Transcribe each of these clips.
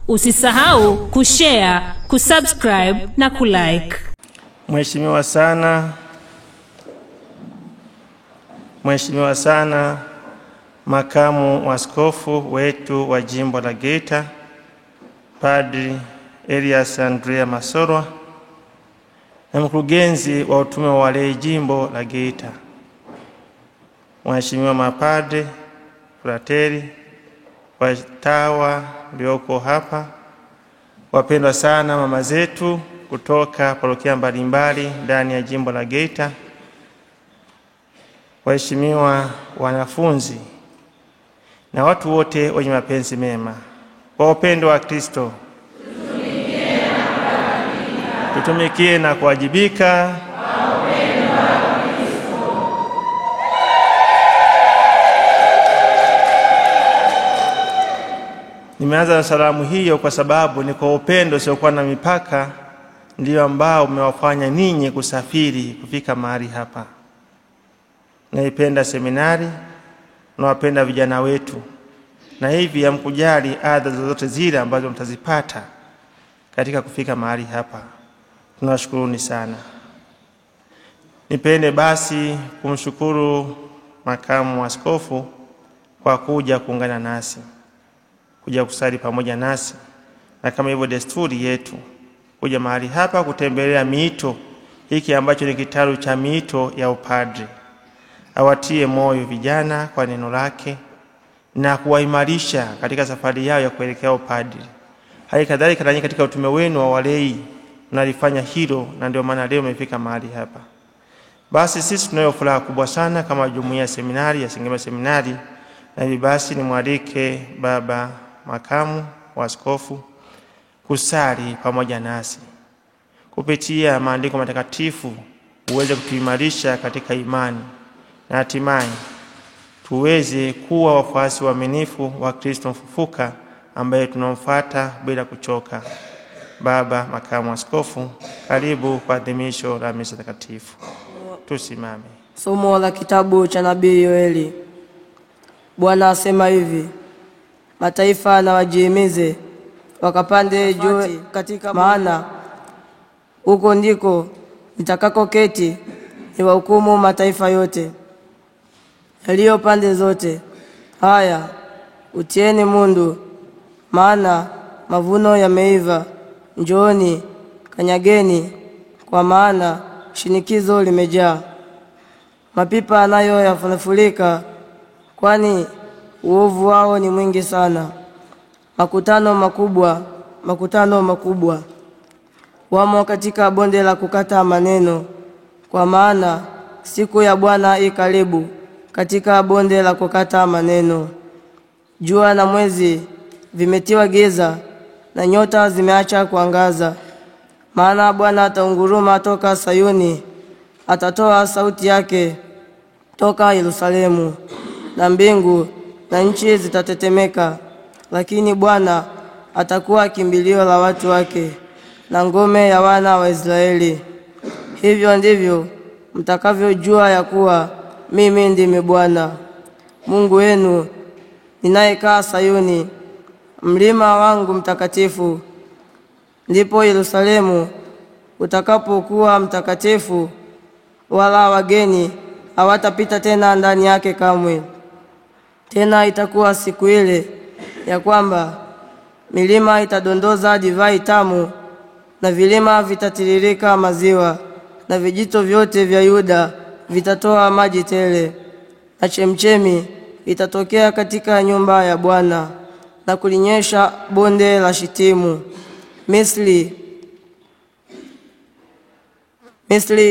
Usisahau kushare, kusubscribe na kulike. Mheshimiwa sana makamu wa askofu wetu wa jimbo la Geita, Padri Elias Andrea Masorwa, na mkurugenzi wa utume wa walei jimbo la Geita, Mheshimiwa mapadre, frateri, watawa walioko hapa, wapendwa sana mama zetu kutoka parokia mbalimbali ndani ya jimbo la Geita, waheshimiwa wanafunzi na watu wote wenye mapenzi mema. Kwa upendo wa Kristo, tutumikie na kuwajibika. Nimeanza na salamu hiyo kwa sababu ni kwa upendo usiokuwa na mipaka ndio ambao umewafanya ninyi kusafiri kufika mahali hapa. Naipenda seminari na wapenda vijana wetu, na hivi hamkujali adha zozote zile ambazo mtazipata katika kufika mahali hapa. Tunashukuruni sana. Nipende basi kumshukuru makamu wa askofu kwa kuja kuungana nasi, kuja kusali pamoja nasi, na kama hivyo desturi yetu kuja mahali hapa kutembelea miito hiki ambacho ni kitalu cha miito ya upadre. Awatie moyo vijana kwa neno lake na kuwaimarisha katika safari yao ya kuelekea upadre. Hali kadhalika nanyi katika utume wenu wa walei mnalifanya hilo, na ndio maana leo mmefika mahali hapa. Basi sisi tunayo furaha kubwa sana kama jumuiya ya seminari ya Sengerema Seminari, na hivi basi nimwalike baba makamu wa askofu kusali pamoja nasi kupitia maandiko matakatifu, uweze kutuimarisha katika imani na hatimaye tuweze kuwa wafuasi waaminifu wa Kristo mfufuka ambaye tunamfuata bila kuchoka. Baba makamu askofu, karibu kwa adhimisho la misa takatifu. Tusimame. Somo la kitabu cha nabii Yoeli. Bwana asema hivi: mataifa na wajihimize wakapande juu katika maana huko ndiko nitakakoketi niwahukumu mataifa yote yaliyo pande zote. Haya, utieni mundu, maana mavuno yameiva. Njooni, kanyageni, kwa maana shinikizo limejaa. Mapipa nayo yafurika, kwani uovu wao ni mwingi sana. Makutano makubwa wamo katika bonde la kukata maneno, kwa maana siku ya Bwana i karibu katika bonde la kukata maneno. Jua na mwezi vimetiwa giza na nyota zimeacha kuangaza. Maana Bwana ataunguruma toka Sayuni, atatoa sauti yake toka Yerusalemu, na mbingu na nchi zitatetemeka. Lakini Bwana atakuwa kimbilio la watu wake na ngome ya wana wa Israeli. Hivyo ndivyo mtakavyojua ya kuwa mimi ndimi Bwana Mungu wenu, ninayekaa Sayuni, mlima wangu mtakatifu. Ndipo Yerusalemu utakapokuwa mtakatifu, wala wageni hawatapita tena ndani yake kamwe. Tena itakuwa siku ile ya kwamba milima itadondoza divai tamu, na vilima vitatiririka maziwa, na vijito vyote vya Yuda vitatoa maji tele. Na chemchemi itatokea katika nyumba ya Bwana, na kulinyesha bonde la Shitimu. Misri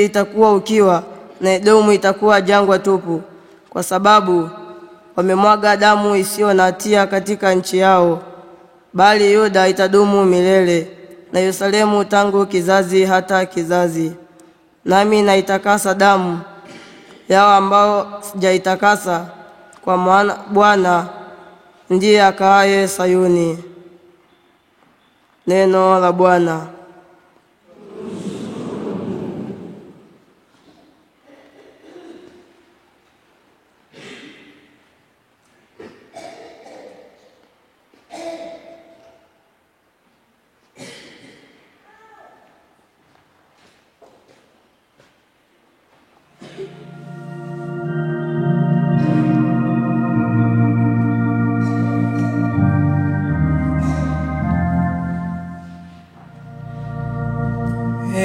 itakuwa ukiwa, na Edomu itakuwa jangwa tupu, kwa sababu wamemwaga damu isiyo na hatia katika nchi yao. Bali Yuda itadumu milele, na Yerusalemu tangu kizazi hata kizazi. Nami naitakasa damu yao ambao sijaitakasa, kwa maana Bwana ndiye akaaye Sayuni. Neno la Bwana.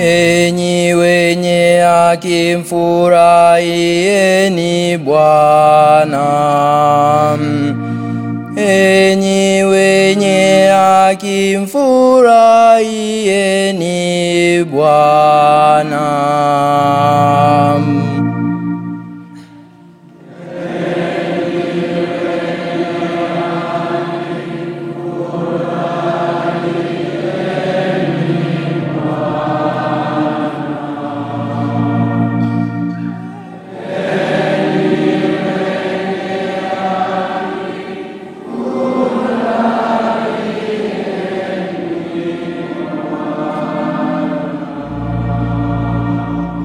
Enyi wenye haki mfurahieni Bwana. Enyi wenye haki mfurahieni Bwana.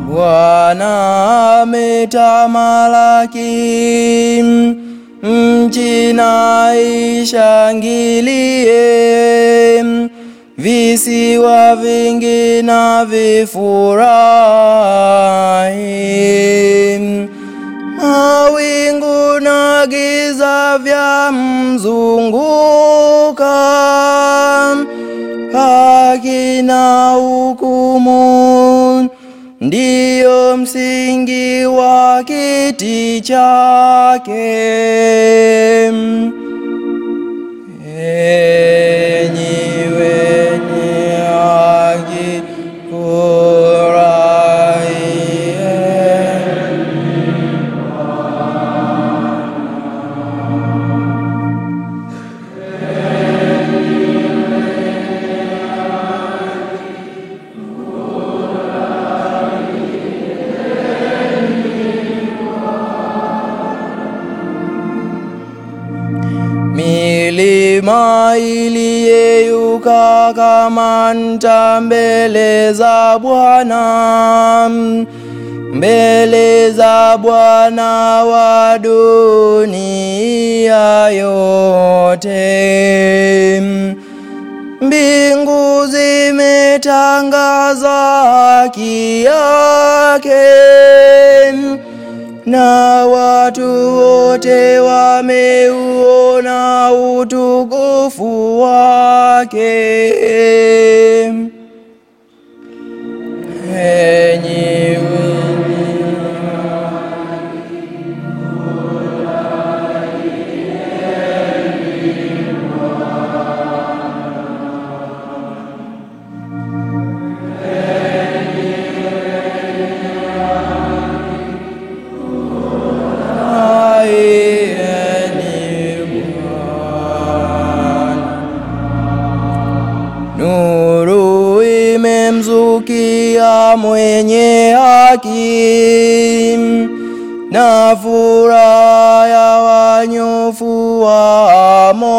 Bwana ametamalaki, nchi na ishangilie, visiwa vingi na vifurahi. Mawingu na giza vya mzunguka, haki na hukumu ndiyo msingi wa kiti chake. Enyi wenye haki milima iliyeyuka kama nta mbele za Bwana, mbele za Bwana wa dunia yote. Mbingu zimetangaza haki yake, na watu wote wameuona utukufu wake. Enyi nuru imemzukia mwenye haki, na furaha ya wanyofu wa moyo.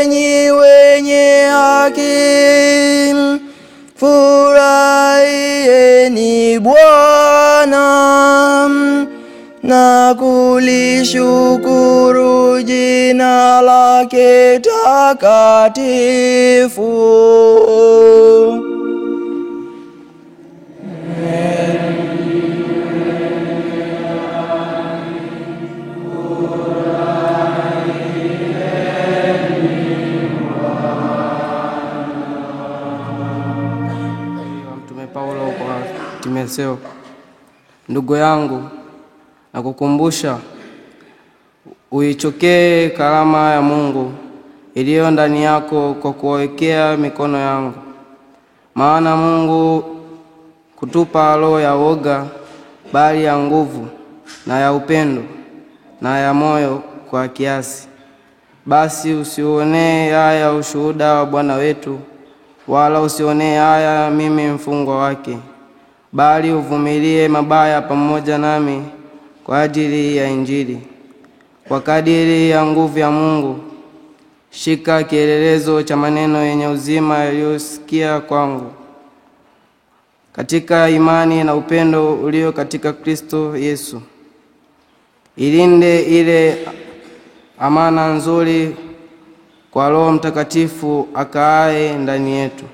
Enyi wenye haki, furahieni Bwana, na kulishukuru jina lake takatifu. Mtume Paulo kwa Timotheo: ndugu yangu, na kukumbusha uichokee karama ya Mungu iliyo ndani yako kwa kuwekea mikono yangu. Maana Mungu kutupa roho ya woga, bali ya nguvu na ya upendo na ya moyo kwa kiasi. Basi usionee haya ushuhuda wa Bwana wetu, wala usionee haya mimi mfungwa wake, bali uvumilie mabaya pamoja nami kwa ajili ya Injili. Kwa kadiri ya nguvu ya Mungu, shika kielelezo cha maneno yenye uzima yaliyosikia kwangu, katika imani na upendo ulio katika Kristo Yesu. Ilinde ile amana nzuri kwa Roho Mtakatifu akaaye ndani yetu.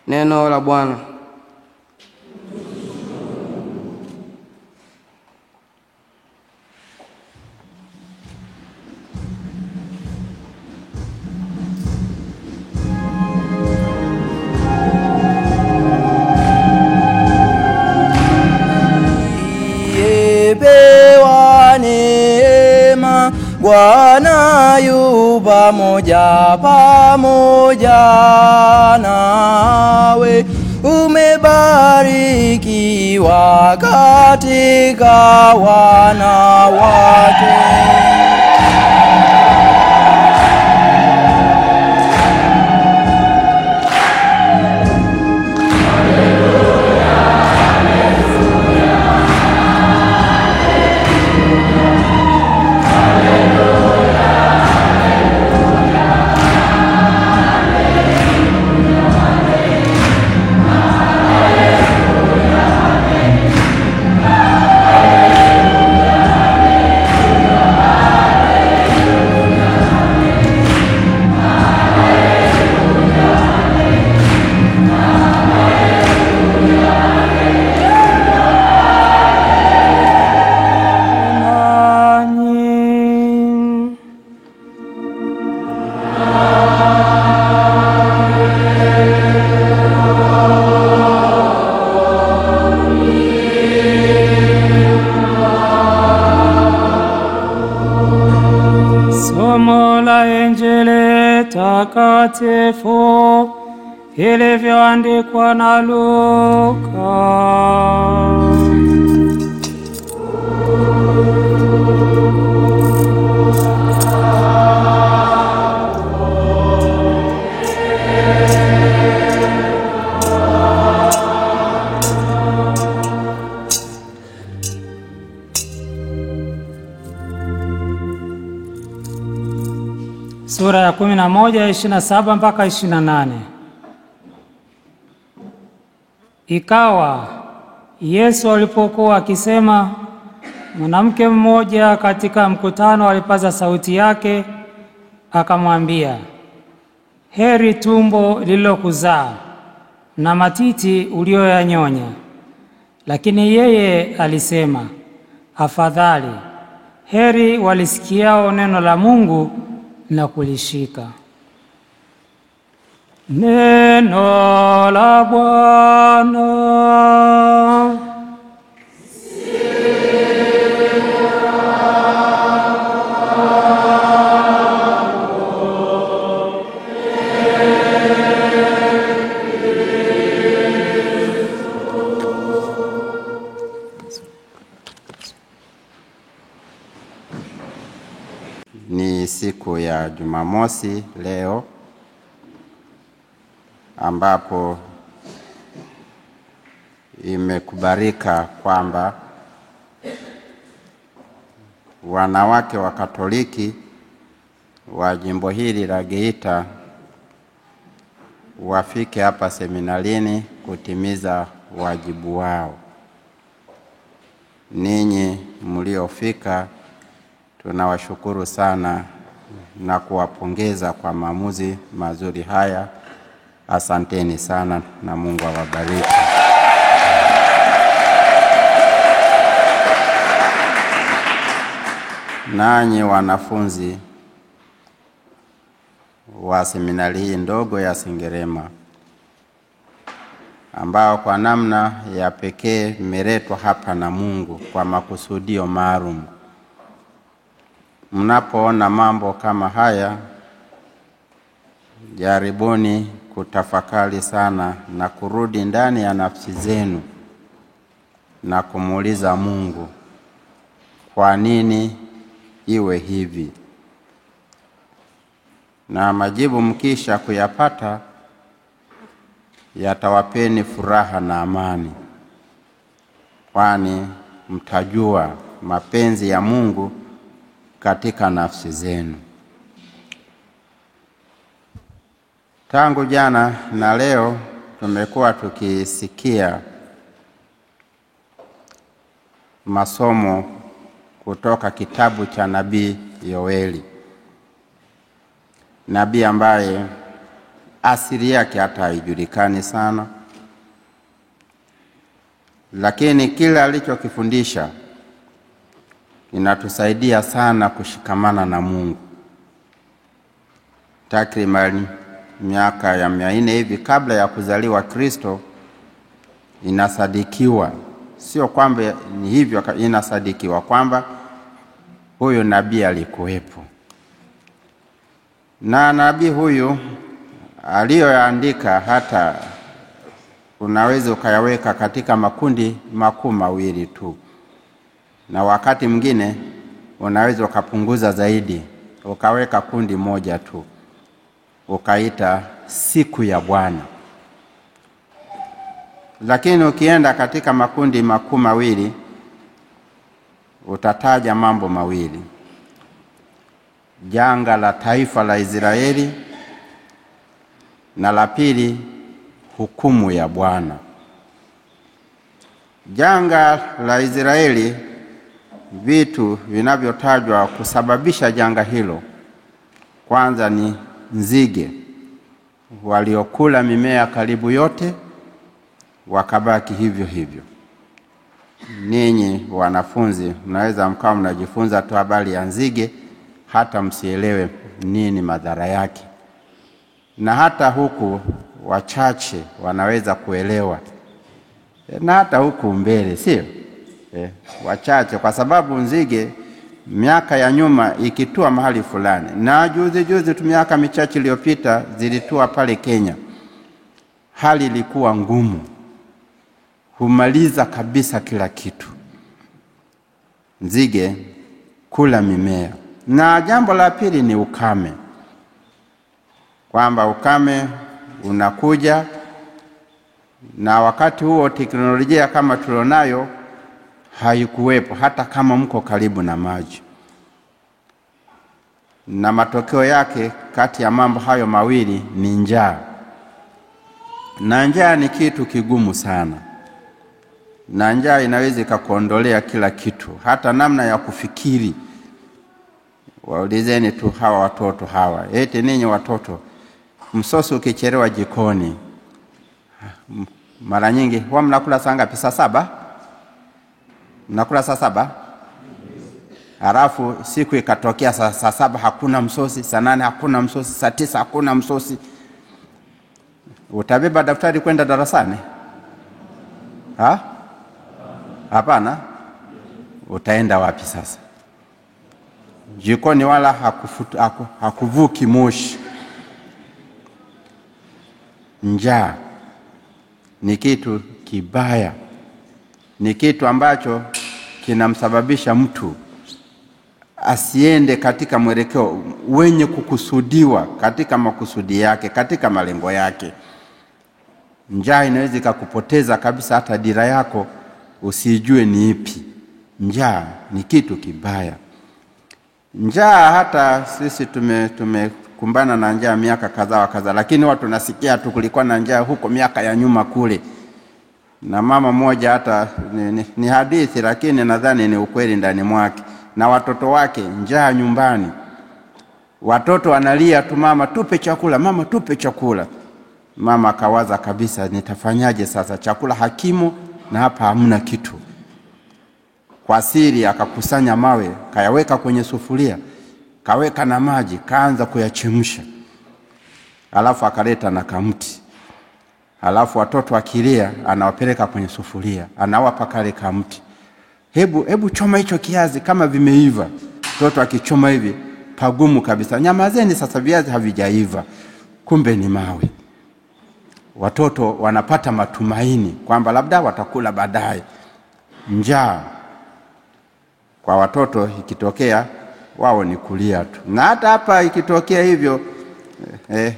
Neno la Bwana. Bwana yu pamoja nawe, umebarikiwa katika wanawake. Somo la Injili takatifu ilivyoandikwa na Luka. Sura ya 11, 27 mpaka 28. Ikawa Yesu alipokuwa akisema, mwanamke mmoja katika mkutano alipaza sauti yake akamwambia, heri tumbo lililokuzaa na matiti ulioyanyonya. Lakini yeye alisema, afadhali heri walisikiao neno la Mungu na kulishika. Neno la Bwana. Ni siku ya Jumamosi leo, ambapo imekubalika kwamba wanawake wa Katoliki wa jimbo hili la Geita wafike hapa seminarini kutimiza wajibu wao. Ninyi mliofika tunawashukuru sana na kuwapongeza kwa maamuzi mazuri haya. Asanteni sana na Mungu awabariki. Nanyi wanafunzi wa seminari hii ndogo ya Sengerema, ambao kwa namna ya pekee mmeletwa hapa na Mungu kwa makusudio maalum. Mnapoona mambo kama haya, jaribuni kutafakari sana na kurudi ndani ya nafsi zenu na kumuuliza Mungu, kwa nini iwe hivi? Na majibu mkisha kuyapata yatawapeni furaha na amani, kwani mtajua mapenzi ya Mungu katika nafsi zenu. Tangu jana na leo tumekuwa tukisikia masomo kutoka kitabu cha nabii Yoeli. Nabii ambaye asili yake hata haijulikani sana, lakini kila alichokifundisha inatusaidia sana kushikamana na Mungu. Takriban miaka ya 400 hivi kabla ya kuzaliwa Kristo, inasadikiwa, sio kwamba ni hivyo, inasadikiwa kwamba huyu nabii alikuwepo. Na nabii huyu aliyoandika hata unaweza ukayaweka katika makundi makuu mawili tu, na wakati mwingine unaweza ukapunguza zaidi ukaweka kundi moja tu, ukaita siku ya Bwana. Lakini ukienda katika makundi makuu mawili utataja mambo mawili: janga la taifa la Israeli, na la pili hukumu ya Bwana. Janga la Israeli, vitu vinavyotajwa kusababisha janga hilo, kwanza ni nzige waliokula mimea karibu yote wakabaki hivyo hivyo. Ninyi wanafunzi mnaweza mkao mnajifunza tu habari ya nzige hata msielewe nini madhara yake, na hata huku wachache wanaweza kuelewa, na hata huku mbele sio wachache, kwa sababu nzige miaka ya nyuma ikitua mahali fulani, na juzi tu miaka michache iliyopita zilitua pale Kenya, hali ilikuwa ngumu, humaliza kabisa kila kitu. Nzige kula mimea. Na jambo la pili ni ukame, kwamba ukame unakuja, na wakati huo teknolojia kama tulionayo haikuwepo, hata kama mko karibu na maji. Na matokeo yake kati ya mambo hayo mawili ni njaa. Na njaa ni kitu kigumu sana, na njaa inaweza ikakuondolea kila kitu, hata namna ya kufikiri. Waulizeni tu hawa watoto hawa, eti ninyi watoto, msosi ukichelewa jikoni mara nyingi huwa mnakula saa ngapi? Saa 7? Mnakula saa 7? Halafu siku ikatokea saa 7 hakuna msosi, saa 8 hakuna msosi, saa 9 hakuna msosi. Utabeba daftari kwenda darasani? Hapana. Utaenda wapi sasa? Jikoni wala hakuvuki moshi. Njaa ni kitu kibaya, ni kitu ambacho kinamsababisha mtu asiende katika mwelekeo wenye kukusudiwa katika makusudi yake, katika malengo yake. Njaa inaweza ikakupoteza kabisa, hata dira yako usijue ni ipi. Njaa ni kitu kibaya. Njaa, hata sisi tumekumbana na njaa miaka kadhaa, lakini watu nasikia tu kulikuwa na njaa huko miaka ya nyuma kule. Na mama moja, hata ni hadithi lakini nadhani ni ukweli ndani mwake, na watoto wake njaa nyumbani. Watoto wanalia tu, mama tupe chakula, mama tupe chakula. Mama akawaza kabisa, nitafanyaje sasa, chakula hakimu na hapa hamna kitu. Kwa siri akakusanya mawe, kayaweka kwenye sufuria, kaweka na maji, kaanza kuyachemsha. Alafu akaleta na kamti. Alafu watoto wakilia anawapeleka kwenye sufuria, anawapa kale kamti. Hebu choma hicho kiazi kama vimeiva. Mtoto akichoma hivi pagumu kabisa, nyamazeni sasa, viazi havijaiva. Kumbe ni mawe. Watoto wanapata matumaini kwamba labda watakula baadaye. Njaa kwa watoto ikitokea, wao ni kulia tu. Na hata hapa ikitokea hivyo,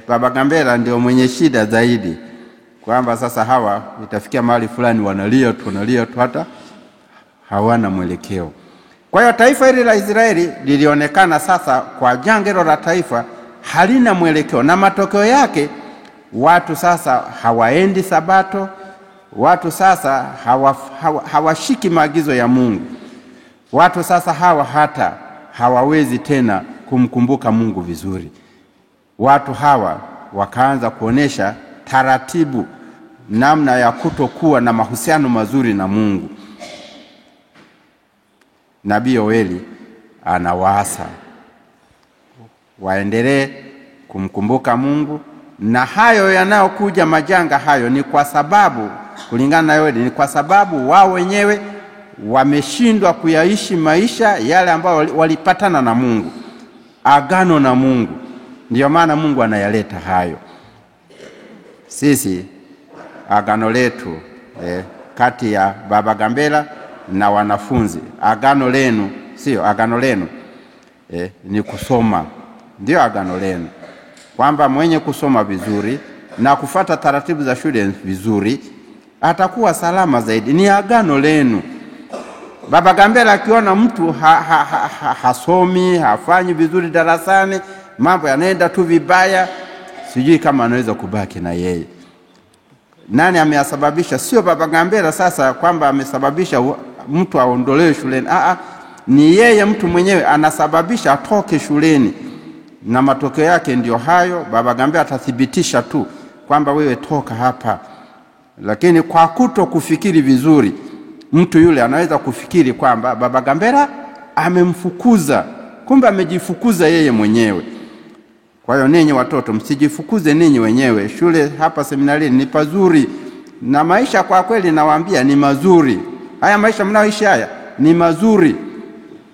Baba Gambera ndio mwenye shida zaidi, kwamba sasa hawa itafikia mahali fulani wanalia tu hata hawana mwelekeo. Kwa hiyo taifa hili la Israeli lilionekana sasa kwa jangelo la taifa halina mwelekeo, na matokeo yake watu sasa hawaendi Sabato, watu sasa hawashiki maagizo ya Mungu. Watu sasa hata hawawezi tena kumkumbuka Mungu vizuri. Watu hawa wakaanza kuonesha taratibu namna ya kutokuwa na mahusiano mazuri na Mungu. Nabii Yoeli anawaasa waendelee kumkumbuka Mungu, na hayo yanayokuja majanga hayo ni kwa sababu, kulingana na Yoeli, ni kwa sababu wao wenyewe wameshindwa kuyaishi maisha yale ambayo walipatana na Mungu, agano na Mungu. Ndio maana Mungu anayaleta hayo. Sisi agano letu kati ya Baba Gambela na wanafunzi, agano lenu, sio agano lenu, ni kusoma. Ndio agano lenu, kwamba mwenye kusoma vizuri na kufuata taratibu za shule vizuri atakuwa salama zaidi. Ni agano lenu. Baba Gambela akiona mtu hasomi, hafanyi vizuri darasani, mambo yanaenda tu vibaya, sijui kama anaweza kubaki na yeye. Nani ameyasababisha? Sio Baba Gambela sasa kwamba amesababisha mtu aondolewe shuleni. Ni yeye mtu mwenyewe anasababisha atoke shuleni. Na matokeo yake ndio hayo. Baba Gambela atathibitisha tu kwamba wewe toka hapa. Lakini kwa kuto kufikiri vizuri, mtu yule anaweza kufikiri kwamba Baba Gambela amemfukuza, kumbe amejifukuza yeye mwenyewe. Kwa hiyo ninyi watoto msijifukuze ninyi wenyewe. Shule hapa seminari ni pazuri, na maisha kwa kweli nawaambia ni mazuri. Haya maisha mnaoishi haya ni mazuri.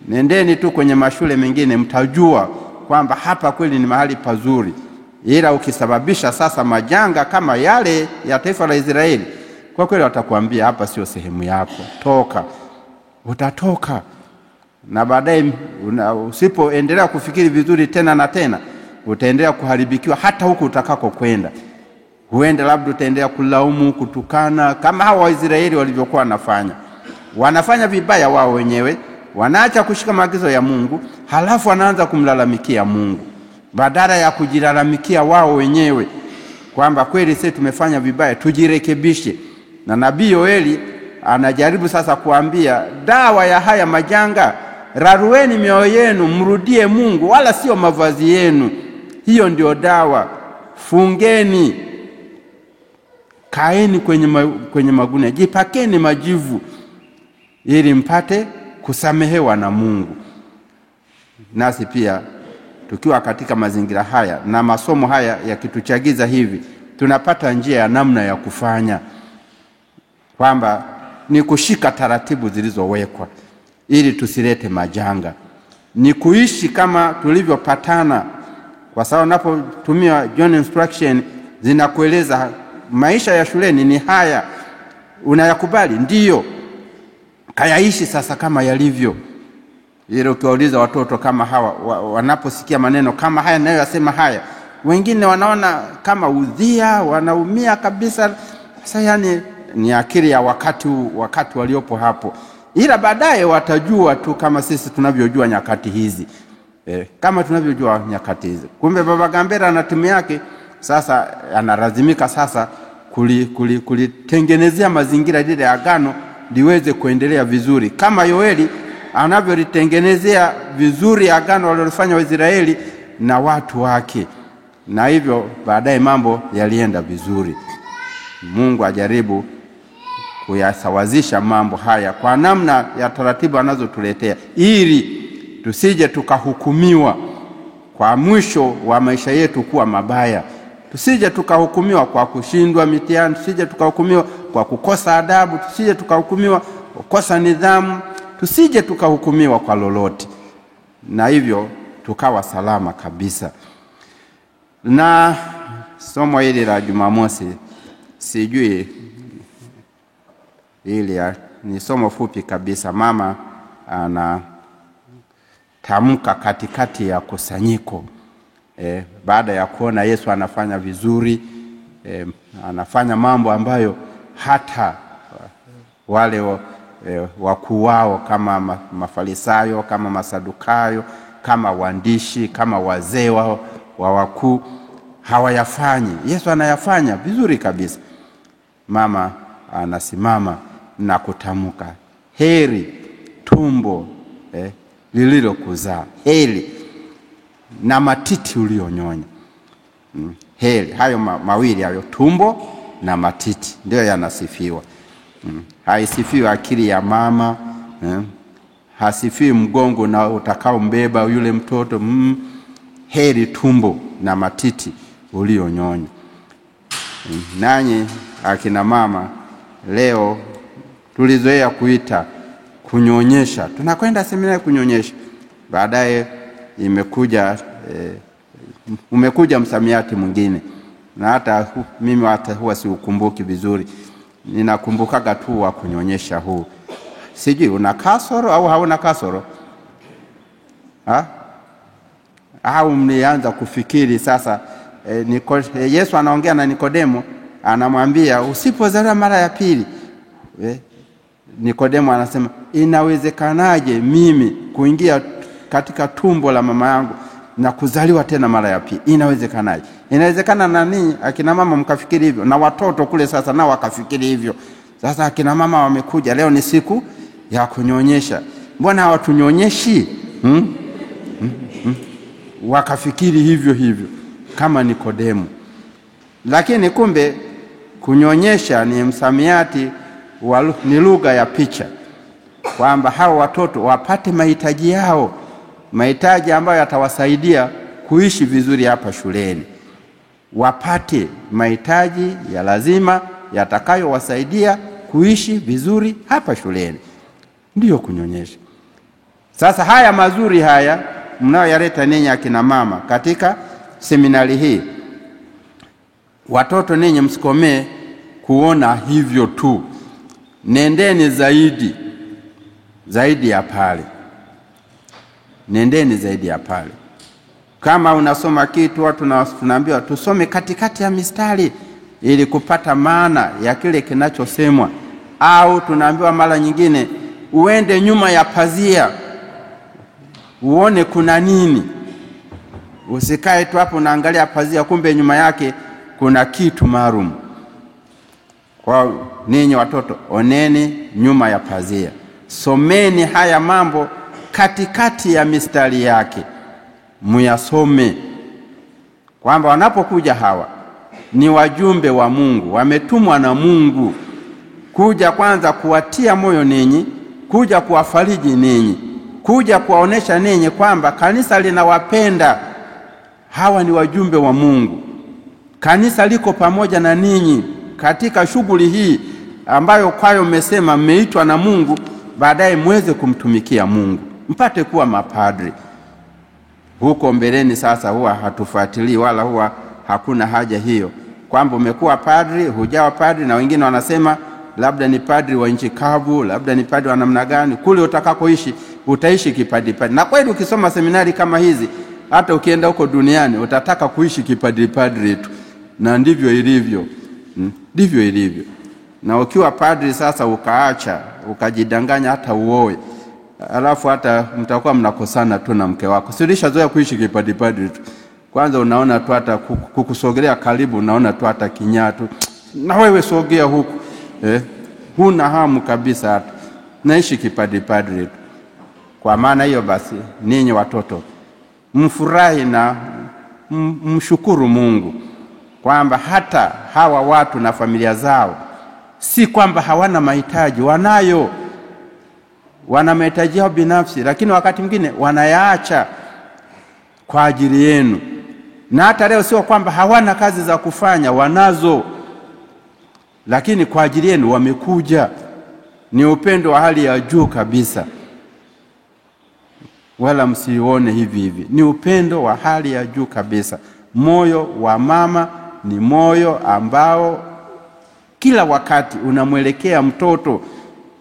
Nendeni tu kwenye mashule mengine mtajua kwamba hapa kweli ni mahali pazuri. Ila ukisababisha sasa majanga kama yale ya taifa la Israeli, kwa kweli watakuambia hapa sio sehemu yako, toka. Utatoka. Na baadaye usipoendelea kufikiri vizuri tena na tena, utaendelea kuharibikiwa hata huko utakako kwenda. Huenda labda utaendelea kulaumu, kutukana kama hao Waisraeli walivyokuwa wanafanya. Wanafanya vibaya wao wenyewe, wanaacha kushika maagizo ya Mungu, halafu wanaanza kumlalamikia Mungu badala ya kujilalamikia wao wenyewe kwamba kweli sisi tumefanya vibaya, tujirekebishe. Na nabii Yoeli anajaribu sasa kuambia dawa ya haya majanga, rarueni mioyo yenu, mrudie Mungu, wala sio mavazi yenu. Hiyo ndio dawa. Fungeni, kaeni kwenye magunia, jipakeni majivu ili mpate kusamehewa na Mungu. Nasi pia tukiwa katika mazingira haya na masomo haya yakituchagiza hivi, tunapata njia ya namna ya kufanya, kwamba ni kushika taratibu zilizowekwa ili tusilete majanga. Ni kuishi kama tulivyopatana, kwa sababu unapotumia John instruction zinakueleza maisha ya shuleni ni haya. Unayakubali? Ndiyo. Kayaishi sasa kama yalivyo. Ile ukiwauliza watoto kama hawa wanaposikia maneno kama haya nayo yasema haya, wengine wanaona kama udhia, wanaumia kabisa. Sasa yani ni akili ya wakati waliopo hapo. Ila baadaye watajua tu kama sisi tunavyojua nyakati hizi. Kama tunavyojua nyakati hizi. Kumbe Baba Gambela na timu yake sasa analazimika sasa kulitengenezea mazingira lile agano liweze kuendelea vizuri, kama Yoeli anavyolitengenezea vizuri agano walilofanya Waisraeli na watu wake. Na hivyo baadaye mambo yalienda vizuri. Mungu ajaribu kuyasawazisha mambo haya kwa namna ya taratibu anazotuletea, ili tusije tukahukumiwa kwa mwisho wa maisha yetu kuwa mabaya. Tusije tukahukumiwa kwa kushindwa mitihani, tusije tukahukumiwa kwa kukosa adabu, tusije tukahukumiwa kwa kukosa nidhamu, tusije tukahukumiwa kwa lolote. Na hivyo tukawa salama kabisa. Na somo hili la Jumamosi, sijui ni somo fupi kabisa. Mama anatamka katikati ya kusanyiko, baada ya kuona Yesu anafanya vizuri, anafanya mambo ambayo hata wale wakuu wao kama Mafarisayo, kama Masadukayo, kama waandishi, kama wazee wa wakuu hawayafanyi. Yesu anayafanya vizuri kabisa. Mama anasimama na kutamka, heri tumbo lililokuzaa, heri na matiti ulionyonya. Heri hayo mawili hayo, tumbo na matiti, ndio yanasifiwa. Haisifiwi akili ya mama, hasifiwi mgongo na utakao mbeba yule mtoto. Heri tumbo na matiti ulionyonya. Nanyi akina mama leo tulizoea kuita kunyonyesha. Tunakwenda seminari kunyonyesha. Baadaye imekuja umekuja msamiati mwingine, na hata mimi hata huwa siukumbuki vizuri. Ninakumbukaga tu wa kunyonyesha huu. Sijui una kasoro au hauna kasoro? Au mlianza kufikiri sasa Yesu anaongea na Nikodemo, anamwambia usipozaliwa mara ya pili. Nikodemo anasema inawezekanaje mimi kuingia katika tumbo la mama yangu na kuzaliwa tena mara ya pili? Inawezekanaje? Inawezekana na ninyi akina mama mkafikiri hivyo, na watoto kule sasa nao wakafikiri hivyo. Sasa akina mama wamekuja, leo ni siku ya kunyonyesha, mbona hawatunyonyeshi? Wakafikiri hivyo kama Nikodemo. Lakini kumbe kunyonyesha ni msamiati ni lugha ya picha, kwamba hao watoto wapate mahitaji yao, mahitaji ambayo yatawasaidia kuishi vizuri hapa shuleni. Wapate mahitaji ya lazima yatakayowasaidia kuishi vizuri hapa shuleni. Ndiyo kunyonyesha. Sasa haya mazuri haya mnayoyaleta ninyi akina mama katika seminari hii, watoto ninyi msikomee kuona hivyo tu. Nendeni zaidi ya pale. Nendeni zaidi ya pale. Kama unasoma kitu, watu tunaambiwa tusome katikati ya mistari ili kupata maana ya kile kinachosemwa, au tunaambiwa mara nyingine uende nyuma ya pazia uone kuna nini. Usikae tu hapo unaangalia pazia, kumbe nyuma yake kuna kitu maalum. Kwa ninyi watoto, oneni nyuma ya pazia. Someni haya mambo katikati ya mistari yake. Muyasome, kwamba wanapokuja hawa ni wajumbe wa Mungu, wametumwa na Mungu kuja kwanza kuwatia moyo ninyi, kuja kuwafariji ninyi, kuja kuwaonesha ninyi kwamba kanisa linawapenda. Hawa ni wajumbe wa Mungu. Kanisa liko pamoja na ninyi katika shughuli hii ambayo kwayo mmesema mmeitwa na Mungu, baadaye muweze kumtumikia Mungu, mpate kuwa mapadri. Huko mbeleni sasa huwa hatufuatilii, wala huwa hakuna haja hiyo, kwamba umekuwa padri, hujawa padri, na wengine wanasema labda ni padri wa nchi kavu, labda ni padri wa namna gani. Kule utakakoishi utaishi kipadri. Na kweli ukisoma seminari kama hizi, hata ukienda huko duniani utataka kuishi kipadri tu, na ndivyo ilivyo. Ndivyo ilivyo. Na ukiwa padri sasa ukaacha, ukajidanganya hata uoe, alafu hata mtakuwa mnakosana tu na mke wako. Silisha zoea kuishi kipadri tu. Kwanza unaona tu hata kukusogelea karibu, unaona tu hata kinyaa tu, na wewe sogea huku. Huna hamu kabisa hata. Naishi kipadri tu. Kwa maana hiyo basi, ninyi watoto mfurahi na mshukuru Mungu kwamba hata hawa watu na familia zao, si kwamba hawana mahitaji, wanayo. Wana mahitaji yao binafsi, lakini wakati mwingine wanayaacha kwa ajili yenu. Na hata leo sio kwamba hawana kazi za kufanya, wanazo, lakini kwa ajili yenu wamekuja. Ni upendo wa hali ya juu kabisa, wala msione hivi. Ni upendo wa hali ya juu kabisa. Moyo wa mama ni moyo ambao kila wakati unamwelekea mtoto,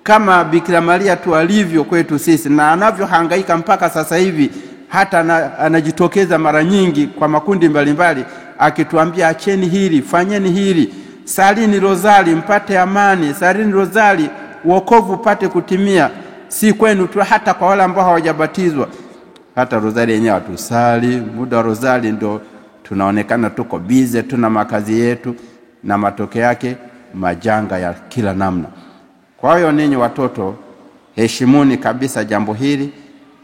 kama Bikira Maria tu alivyo kwetu sisi, na anavyohangaika mpaka sasa hivi. Hata anajitokeza mara nyingi kwa makundi mbalimbali akituambia acheni hili, fanyeni hili, salini rozari mpate amani, salini rozari wokovu upate kutimia. Si kwenu tu, hata kwa wale ambao hawajabatizwa. Hata rozari yenyewe tusali, muda wa rozari ndo tunaonekana tuko bize, tuna makazi yetu, na matokeo yake majanga ya kila namna. Kwa hiyo ninyi watoto, heshimuni kabisa jambo hili,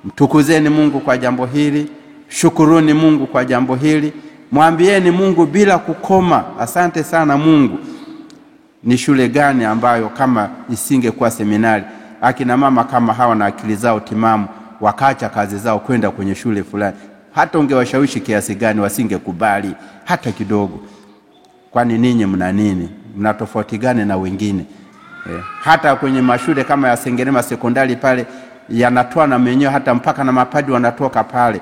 mtukuzeni Mungu kwa jambo hili, shukuruni Mungu kwa jambo hili, mwambieni Mungu bila kukoma, asante sana Mungu. Ni shule gani ambayo kama isingekuwa seminari, akina mama kama hawa na akili zao timamu wakaacha kazi zao kwenda kwenye shule fulani, hata ungewashawishi kiasi gani wasingekubali hata kidogo. Kwani ninyi mna nini? Mna tofauti gani na wengine? Hata kwenye mashule kama ya Sengerema sekondari pale yanatoa na menyo, hata mpaka na mapadi wanatoka pale.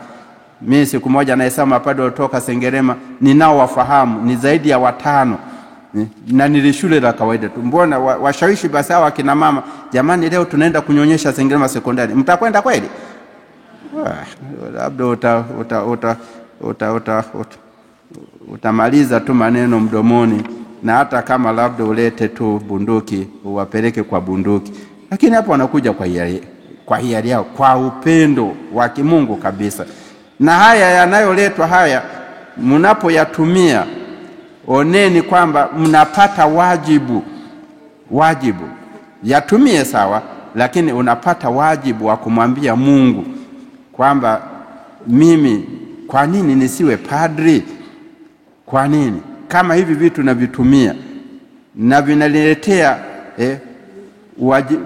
Mimi siku moja nahesabu mapadi walitoka Sengerema, ninao wafahamu ni zaidi ya 5. Na ni shule la kawaida tu. Mbona washawishi basi hawa kina mama, jamani leo tunaenda kunyonyesha Sengerema sekondari. Mtakwenda kweli? Labda utamaliza tu maneno mdomoni, na hata kama labda ulete tu bunduki uwapeleke kwa bunduki. Lakini hapo wanakuja kwa hiari yao, kwa upendo wa kimungu kabisa. Na haya yanayoletwa haya mnapoyatumia, oneni kwamba mnapata wajibu. Yatumie sawa, lakini unapata wajibu wa kumwambia Mungu kwamba mimi kwa nini nisiwe padri? Kwa nini? Kama hivi vitu navitumia na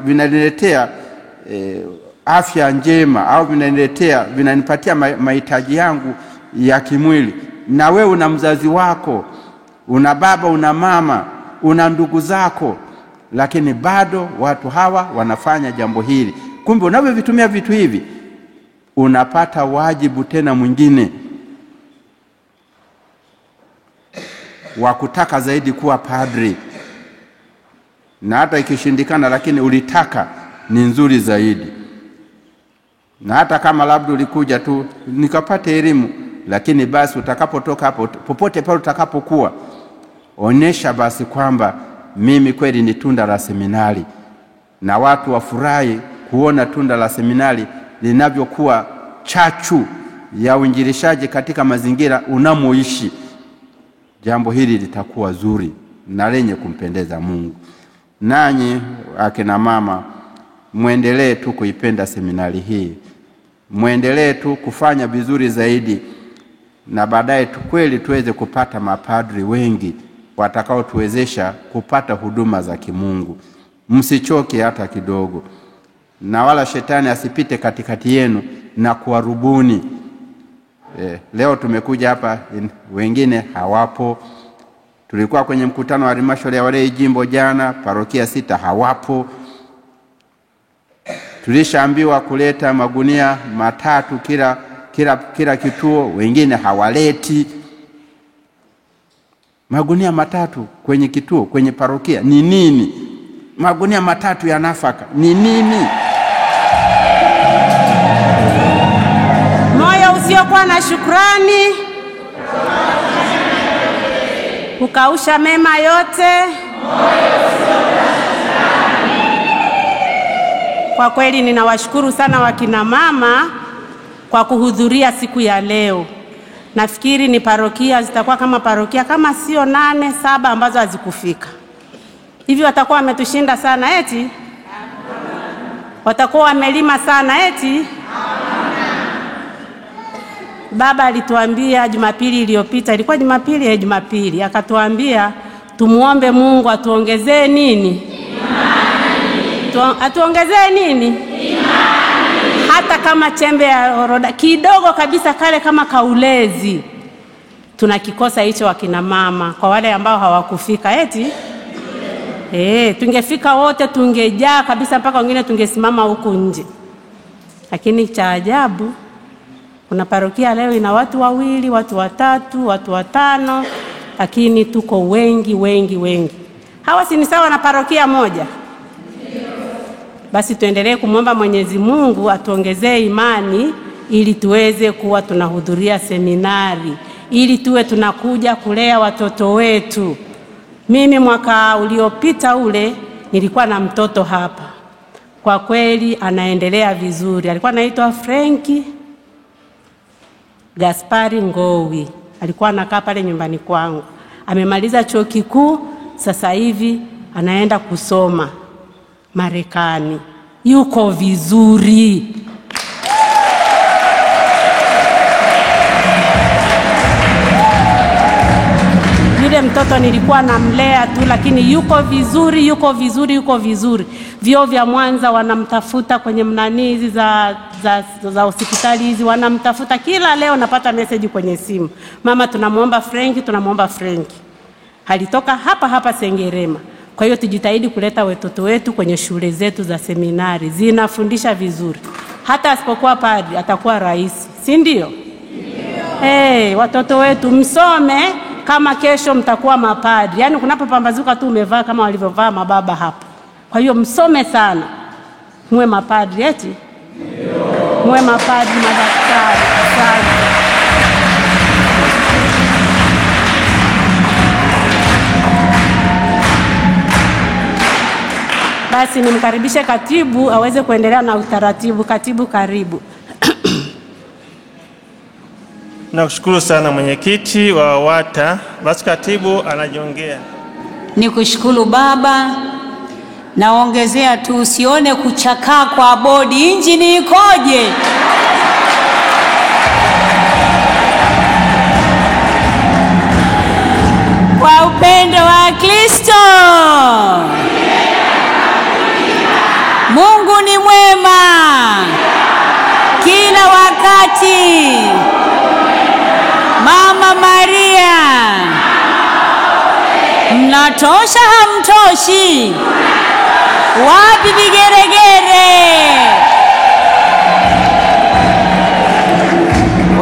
vinaniletea afya njema, au vinanipatia mahitaji yangu ya kimwili. Na wewe una mzazi wako, una baba, una mama, una ndugu zako, lakini bado watu hawa wanafanya jambo hili. Kumbe unavyovitumia vitu hivi unapata wajibu tena mwingine wa kutaka zaidi kuwa padri. Na hata ikishindikana, lakini ulitaka ni nzuri zaidi. Na hata kama labda ulikuja tu nikapata elimu, lakini basi utakapotoka hapo, popote pale utakapokuwa, onyesha basi kwamba mimi kweli ni tunda la seminari. Na watu wafurahi kuona tunda la seminari linavyokuwa chachu ya uinjilishaji katika mazingira unamoishi. Jambo hili litakuwa zuri na lenye kumpendeza Mungu. Nanyi akina mama, muendelee tu kuipenda seminari hii. Muendelee tu kufanya vizuri zaidi, na baadaye kweli tuweze kupata mapadri wengi watakao tuwezesha kupata huduma za kimungu. Msichoke hata kidogo, na wala shetani asipite katikati yenu na kuwarubuni. Leo tumekuja hapa, wengine hawapo. Tulikuwa kwenye mkutano wa halmashauri ya walei jimbo jana, parokia 6 hawapo. Tulishaambiwa kuleta magunia 3 kila kituo, wengine hawaleti. Magunia 3 kwenye kituo, kwenye parokia ni nini? Magunia 3 ya nafaka ni nini? Moyo usiokuwa na shukrani ukausha mema yote. Kwa kweli ninawashukuru sana wakina mama kwa kuhudhuria siku ya leo. Nafikiri ni parokia zitakuwa kama parokia kama sio 8, 7 ambazo hazikufika. Hivi watakuwa wametushinda sana eti? Watakuwa wamelima sana eti? Baba alituambia Jumapili iliyopita, ilikuwa Jumapili, akatuambia tumuombe Mungu atuongezee nini? Imani. Atuongezee nini? Imani. Hata kama chembe ya oroda kidogo kabisa, kale kama kaulezi. Tunakikosa hicho wakina mama, kwa wale ambao hawakufika eti? Tungefika wote, tungejaa kabisa, mpaka wengine tungesimama huku nje. Lakini cha ajabu, kuna parokia leo ina watu 2, watu 3, watu 5, lakini tuko wengi. Hawa si ni sawa na parokia moja? Basi tuendelee kumwomba Mwenyezi Mungu atuongezee imani, ili tuweze kuwa tunahudhuria seminari, ili tuwe tunakuja kulea watoto wetu. Mimi mwaka uliopita ule nilikuwa na mtoto hapa. Kwa kweli anaendelea vizuri. Alikuwa anaitwa Franki Gaspari Ngowi. Alikuwa anakaa pale nyumbani kwangu. Amemaliza chuo kikuu, sasa hivi anaenda kusoma Marekani. Yuko vizuri. Yule mtoto nilikuwa namlea tu, lakini yuko vizuri. Vyo vya Mwanza wanamtafuta kwenye mnanizi za hospitali hizi, wanamtafuta kila leo. Napata message kwenye simu, mama tunamuomba Franki. Halitoka hapa Sengerema. Kwa hiyo tujitahidi kuleta watoto wetu kwenye shule zetu za seminari, zinafundisha vizuri. Hata asipokuwa padri atakuwa rais, si ndio? Watoto wetu msome, kama kesho mtakuwa mapadri. Yaani kunapopambazuka tu umevaa kama walivyovaa mababa hapa. Kwa hiyo msome sana, muwe mapadri eti? Muwe mapadri, madaktari. Basi nimkaribishe katibu aweze kuendelea na utaratibu. Katibu, karibu. Nakushukuru sana mwenyekiti wa WATA. Basi katibu anajiongea. Nikushukuru baba. Naongezea tu, usione kuchakaa kwa bodi, injini ikoje? Kwa upendo wa Kristo. Mungu ni mwema kila wakati. Mama Maria, mnatosha hamtoshi? Wapi vigeregere?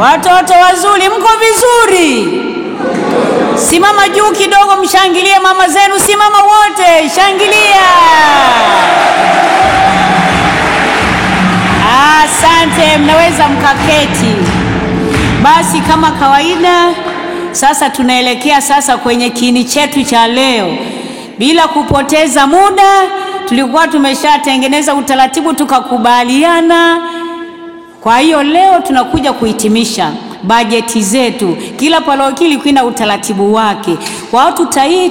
Watoto wazuri, mko vizuri? Simama juu kidogo, mshangilie mama zenu. Simama wote, shangilia. Asante, mnaweza mkaketi. Basi kama kawaida, sasa tunaelekea sasa kwenye kiini chetu cha leo. Bila kupoteza muda, tulikuwa tumeshatengeneza utaratibu tukakubaliana. Kwa hiyo leo tunakuja kuhitimisha bajeti zetu. Kila parokia ilikuwa na utaratibu wake. Kwa hiyo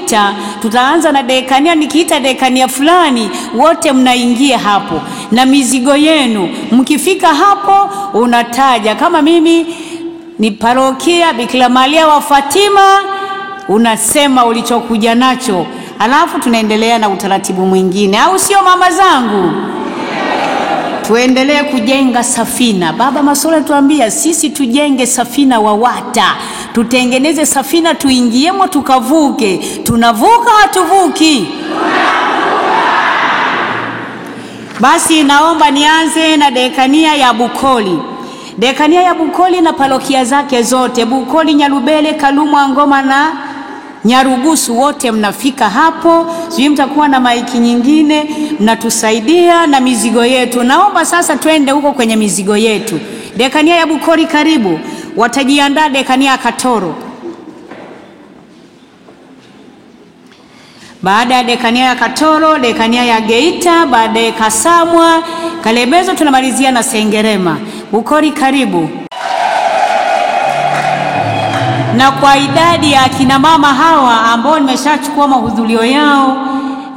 tutaanza na dekania. Nikiita dekania fulani, wote mnaingia hapo na mizigo yenu. Mkifika hapo unataja, kama mimi ni parokia Bikira Maria wa Fatima, unasema ulichokuja nacho. Alafu tunaendelea na utaratibu mwingine, au sio mama zangu? Tuendelee kujenga safina. Baba Masola tuambia sisi tujenge safina wa WATA. Tutengeneze safina, tuingiemo tukavuke. Tunavuka hatuvuki? Basi naomba nianze na dekania ya Bukoli. Dekania ya Bukoli na parokia zake zote. Bukoli, Nyarubele, Kalumwa, Ngoma na Nyarugusu, wote mnafika hapo. Sijui mtakuwa na maiki nyingine, mnatusaidia na mizigo yetu. Naomba sasa twende huko kwenye mizigo yetu. Dekania ya Bukoli karibu. Watajiandaa dekania ya Katoro. Baada ya dekania ya Katoro, dekania ya Geita, baada ya Kasamwa, Kalebezo, tunamalizia na Sengerema. Bukoli karibu. Na kwa idadi ya akina mama hawa ambao nimeshachukua mahudhurio yao,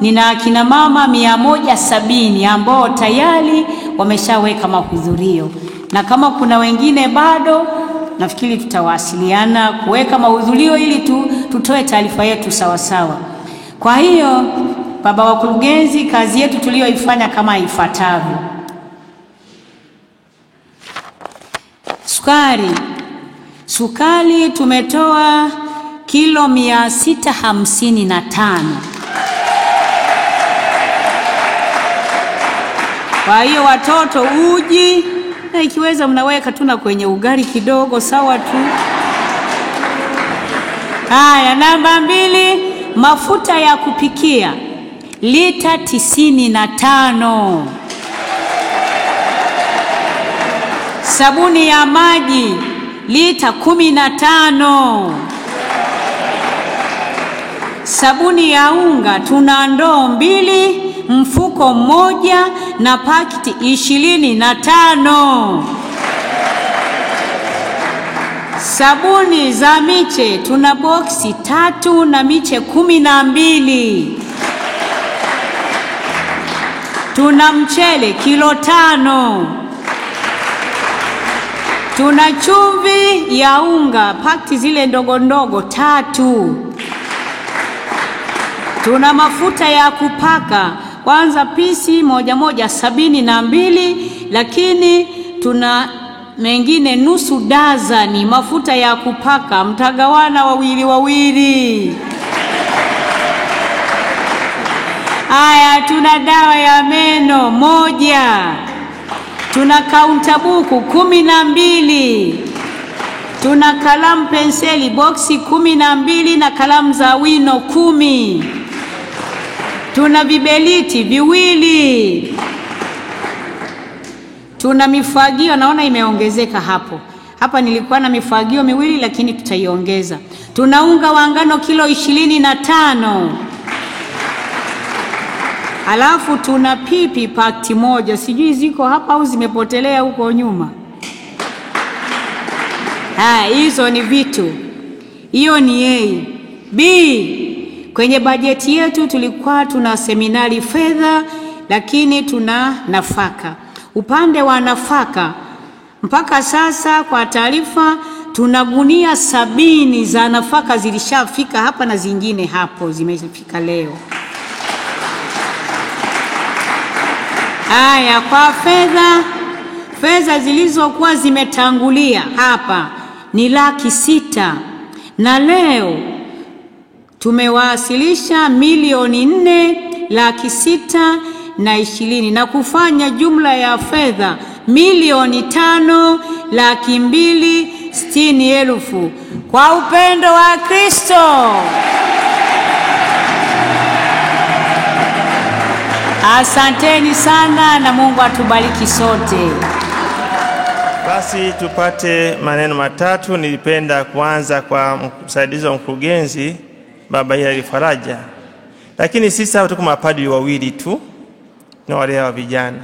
nina akina mama 170 ambao tayari wameshaweka mahudhurio. Na kama kuna wengine bado, nafikiri tutawasiliana kuweka mahudhurio ili tutoe taarifa yetu sawa sawa. Kwa hiyo baba wakurugenzi, kazi yetu tuliyoifanya kama ifuatavyo. Sukari tumetoa kilo 655. Kwa hiyo watoto, uji na ikiweza mnaweka tuna kwenye ugali kidogo, sawa tu. Haya, namba 2, mafuta ya kupikia lita 95. Sabuni ya maji lita 15. Sabuni ya unga tuna ndoo 2, mfuko 1 na pakiti 25. Sabuni za miche tuna boksi 3 na miche 12. Tuna mchele kilo 5. Tuna chumvi ya unga pakiti zile ndogo ndogo 3. Tuna mafuta ya kupaka, kwanza pisi 1 72, lakini tuna mengine nusu dazani mafuta ya kupaka, mtagawana wawili. Haya, tuna dawa ya meno 1. Tuna kaunta buku 12. Tuna kalamu penseli boksi 12 na kalamu za wino 10. Tuna vibeliti 2. Tuna mifagio, naona imeongezeka hapo. Hapa nilikuwa na mifagio 2 lakini tutaiongeza. Tuna unga wa ngano kilo 25. Alafu tuna pipi pakti 1. Sijui ziko hapa au zimepotelea huko nyuma. Hizo ni vitu. Hiyo ni A. B, kwenye bajeti yetu tulikuwa tuna seminari fedha, lakini tuna nafaka. Upande wa nafaka mpaka sasa kwa taarifa tuna gunia 70 za nafaka zilishafika hapa na zingine hapo zimefika leo. Haya, kwa fedha zilizokuwa zimetangulia hapa ni 600,000 na leo tumewasilisha 4,620,000 na kufanya jumla ya fedha 5,260,000 kwa upendo wa Kristo. Asanteni sana na Mungu atubariki sote. Basi tupate maneno matatu. Nilipenda kuanza kwa msaidizi wa mkurugenzi Baba Hilary Faraja. Lakini sisi hapa tuko mapadri 2 tu na wale wa vijana.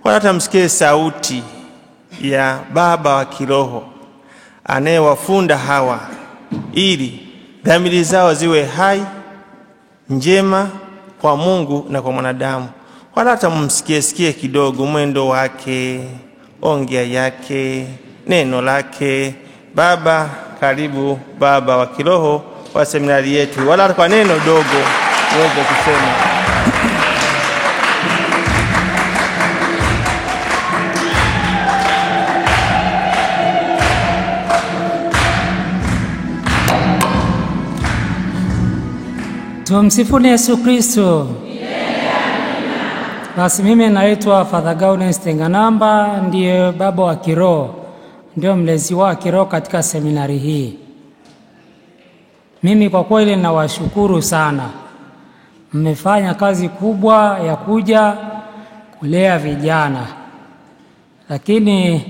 Kwa hata msikie sauti ya baba wa kiroho anayewafunda hawa ili dhamiri zao ziwe hai, njema kwa Mungu na kwa mwanadamu. Kwa hata msikie kidogo mwendo wake, ongea yake, neno lake. Baba, karibu baba wa kiroho wa seminari yetu. Wala kwa neno dogo uweze kusema. Tumsifuni Yesu Kristo. Basi mimi naitwa Father Gaudens Tenganamba, ndiye baba wa kiroho, ndio mlezi wa kiroho katika seminari hii. Mimi kwa kweli nawashukuru sana. Mmefanya kazi kubwa ya kuja kulea vijana. Lakini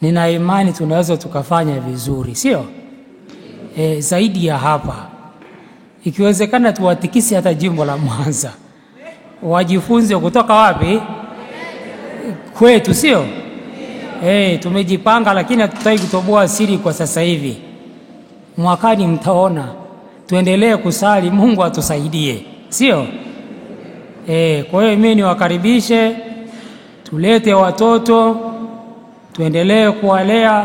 nina imani tunaweza tukafanya vizuri, sio? Zaidi ya hapa. Ikiwezekana tuwatikisi hata jimbo la Mwanza. Wajifunze kutoka wapi? Kwetu, sio? Tumejipanga lakini hatutaki kutoboa siri kwa sasa hivi. Mwakani mtaona. Tuendelee kusali, Mungu atusaidie, sio? Kwa hiyo mimi niwakaribishe, tulete watoto, tuendelee kuwalea.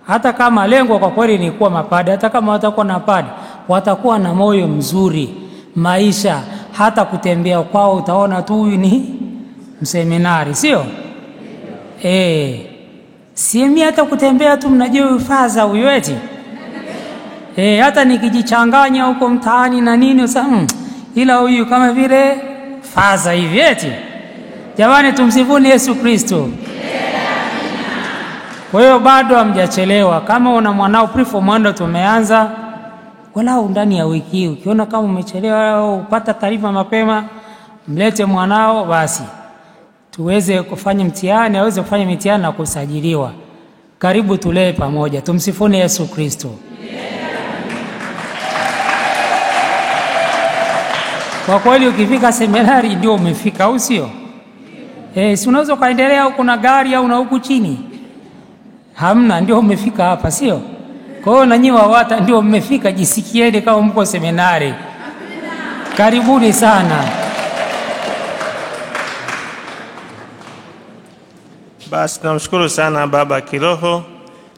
Hata kama lengo kwa kweli ni kuwa mapadri, hata kama watakuwa na padri, watakuwa na moyo mzuri, maisha, hata kutembea kwao utaona tu huyu ni mseminari, sio? Siemi hata kutembea tu mnajua ufaza huyu eti. Hata nikijichanganya huko mtaani na nini usema ila huyu kama vile faza hivi eti. Jamani, tumsifuni Yesu Kristo. Kwa hiyo bado hamjachelewa. Kama una mwanao pre-form mwendo tumeanza walau ndani ya wiki hii. Ukiona kama umechelewa au upata taarifa mapema, mlete mwanao basi tuweze kufanya mtihani, aweze kufanya mitihani na kusajiliwa. Karibu tulee pamoja. Tumsifuni Yesu Kristo. Kwa kweli ukifika seminari ndio umefika, au sio? Si unaweza kaendelea huko na gari au na huku chini? Hamna, ndio umefika hapa, sio? Kwa hiyo na nyinyi wawata ndio mmefika, jisikieni kama mko seminari. Karibuni sana. Basi tunamshukuru sana baba kiroho.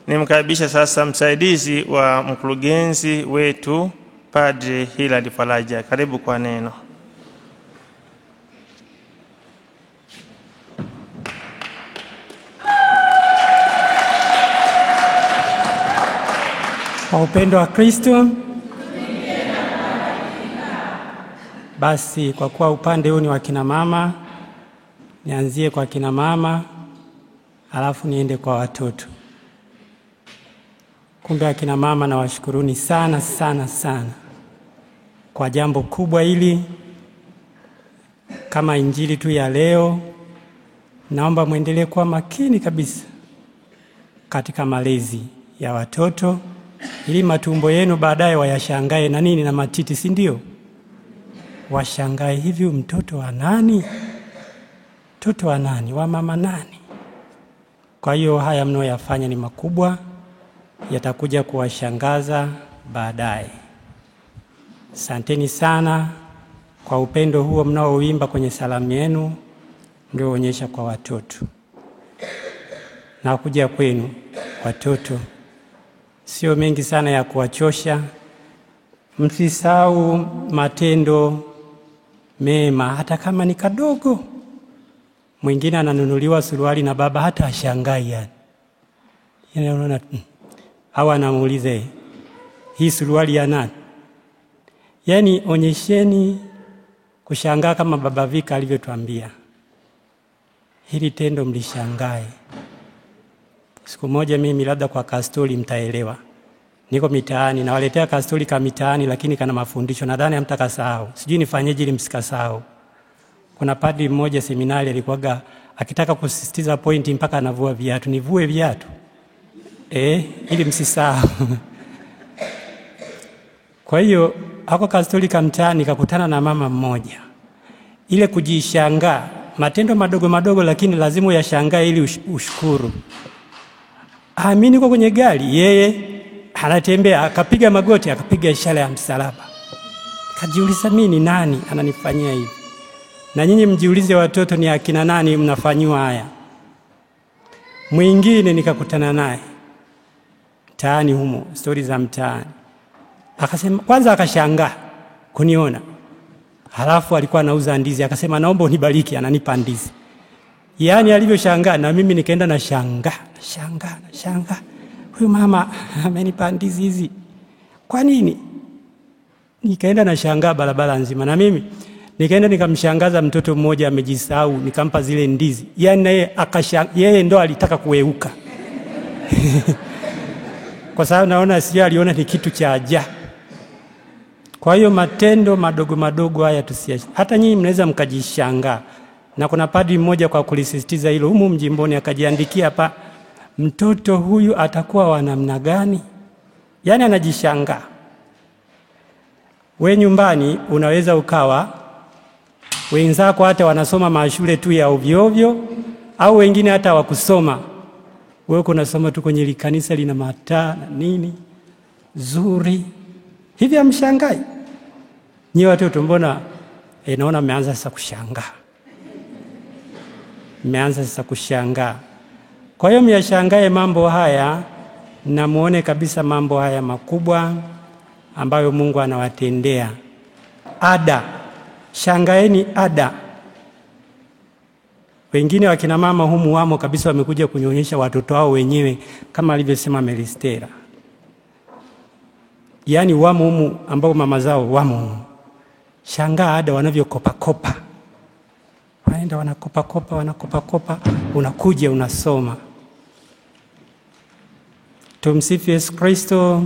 Nimkaribisha sasa msaidizi wa mkurugenzi wetu Padre Hilary Faraja. Karibu kwa neno. Kwa upendo wa Kristo, Basi kwa kuwa upande huu ni wa kina mama, nianzie kwa kina mama, alafu niende kwa watoto. Kumbe akina mama na washukuruni sana sana sana kwa jambo kubwa hili. Kama injili tu ya leo, naomba muendelee kuwa makini kabisa katika malezi ya watoto, ili matumbo yenu baadaye wayashangae na nini na matiti, si ndio? Washangae hivi, mtoto wa nani? Mtoto wa nani? Wa mama nani? Kwa hiyo haya mnayoyafanya ni makubwa, yatakuja kuwashangaza baadaye. Asanteni sana kwa upendo huo mnaoimba kwenye salamu yenu mlioonyesha kwa watoto. Na kuja kwenu watoto, sio mengi sana ya kuwachosha. Msisahau matendo mema, hata kama ni kadogo. Mwingine ananunuliwa suruali na baba hata ashangai yani. Unaona, au anamuuliza hii suruali ya nani? Yani onyesheni kushangaa kama Baba Vika alivyotuambia. Hili tendo mlishangae. Siku moja mimi labda kwa kastori mtaelewa. Niko mitaani na waletea kastori ka mitaani, lakini kana mafundisho, nadhani hamtakasahau. Sijui nifanyeje ili msikasahau. Kuna padri mmoja seminari alikuwaga akitaka kusisitiza pointi mpaka anavua viatu. Nivue viatu ili msisahau. Kwa hiyo hako kastori ka mtaani kakutana na mama mmoja. Ile kujishangaa, matendo madogo madogo lakini lazima uyashangae ili ushukuru. Amini kwa kwenye gari, yeye anatembea, akapiga magoti, akapiga ishara ya msalaba. Kajiuliza, mimi ni nani ananifanyia hivi? Na nyinyi mjiulize, watoto ni akina nani mnafanywa haya? Mwingine nikakutana naye mtaani humo, stori za mtaani. Akasema, kwanza akashangaa kuniona. Halafu alikuwa anauza ndizi, akasema naomba unibariki, ananipa ndizi. Yaani alivyoshangaa na mimi nikaenda na shangaa. Huyu mama amenipa ndizi hizi. Kwa nini? Nikaenda na shangaa barabara nzima, na mimi nikaenda nikamshangaza mtoto mmoja amejisahau, nikampa zile ndizi. Yaani naye yeye ndo alitaka kueuka. Kwa sababu naona sio, aliona ni kitu cha ajabu. Kwa hiyo matendo madogo madogo haya tusiache. Hata nyinyi mnaweza mkajishangaa. Na kuna padri mmoja kwa kulisisitiza hilo humu mjimboni akajiandikia hapa, mtoto huyu atakuwa wa namna gani? Yaani anajishangaa. We nyumbani unaweza ukawa wenzako hata wanasoma mashule tu ya ovyo ovyo, au wengine hata wakusoma. Wewe kunasoma tu kwenye kanisa lina mataa na nini zuri. Hivi amshangai? Nyi watoto mbona naona mmeanza sasa kushangaa. Mmeanza sasa kushangaa. Kwa hiyo myashangae mambo haya na muone kabisa mambo haya makubwa ambayo Mungu anawatendea. Ada. Shangaeni ada. Wengine wakina mama humu wamo kabisa, wamekuja kunyonyesha watoto wao wenyewe kama alivyosema Melistera. Yaani wamo humu ambao mama zao wamo humu. Shangaa ada wanavyokopa. Waenda wanakopa, unakuja unasoma. Tumsifu Yesu Kristo.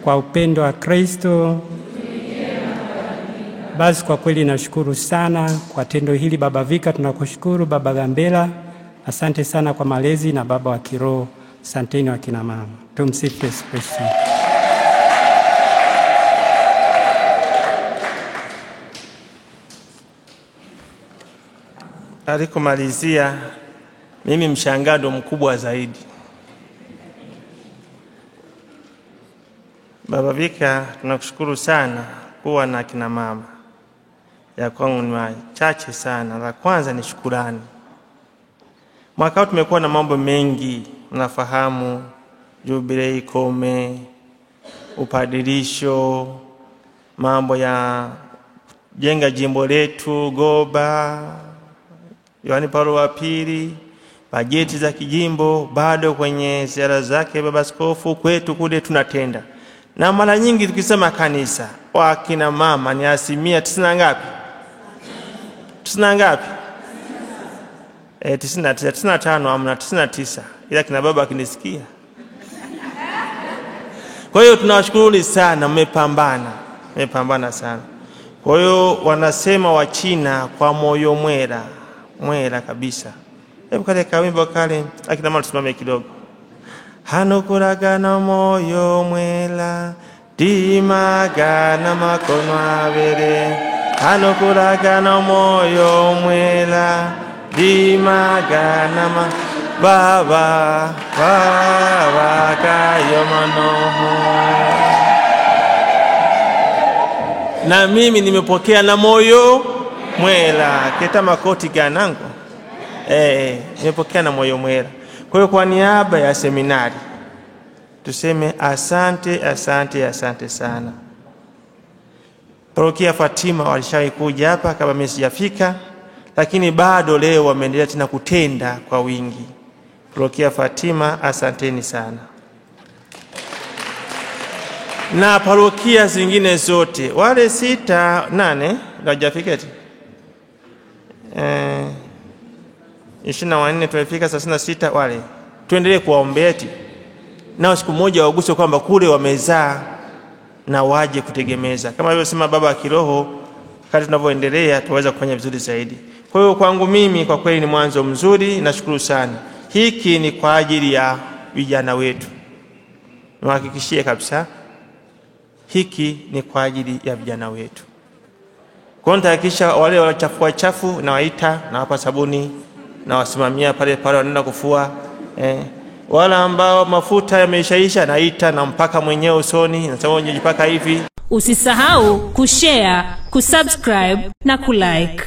Kwa upendo wa Kristo. Basi kwa kweli nashukuru sana kwa tendo hili Baba Vika, tunakushukuru Baba Gambela. Asante sana kwa malezi na baba wa kiroho. Asanteni wakina mama. Tumsifu Yesu Kristo. Alikomalizia, mimi mshangado mkubwa zaidi. Baba Vika, tunakushukuru sana kuwa na kina mama. Ya kwangu ni machache sana. La kwanza ni shukurani. Mwaka huu tumekuwa na mambo mengi, mnafahamu, jubilei kome, upadirisho, mambo ya jenga jimbo letu Goba, Yohane Paulo wa pili, bajeti za kijimbo, bado kwenye ziara zake Baba Askofu kwetu kule tunatenda. Na mara nyingi tukisema kanisa, kwa kina mama ni 90 ngapi? 90 ngapi? 95 amna 99, ila kina baba akinisikia. Kwa hiyo tunawashukuru sana, mmepambana sana. Kwa hiyo wanasema wa China kwa moyo mwera kabisa. Hebu kale kawimbo kale, akina mama tusimame kidogo. Hanokuraga na moyo mwera, dimaga na makono abere. Hanokuraga na moyo mwera, dimaga na baba kayo manoho. Na mimi nimepokea na moyo mwera. Keta makoti ganangu. Nimepokea na moyo mwera. Kwa hiyo kwa niaba ya seminari tuseme asante sana. Parokia Fatima walishawahi kuja hapa kama mimi sijafika, lakini bado leo wameendelea tena kutenda kwa wingi. Parokia Fatima, asanteni sana. Na parokia zingine zote, wale 6, 8 hawajafika eti. 24 tumefika 36 wale. Tuendelee kuwaombea eti. Nao siku moja waguswe kwamba kule wamezaa na waje kutegemeza. Kama alivyosema baba kiroho, kadri tunavyoendelea tuweza kufanya vizuri zaidi. Kwa hiyo kwangu mimi kwa kweli ni mwanzo mzuri, nashukuru sana. Hiki ni kwa ajili ya vijana wetu. Niwahakikishie kabisa hiki ni kwa ajili ya vijana wetu. Kwa nitahakikisha wale wachafu na waita na hapa sabuni na wasimamia pale wanaenda kufua. Wala ambao mafuta yameishaisha naita na mpaka mwenyewe usoni, nasema unajipaka hivi. Usisahau kushare, kusubscribe na kulike.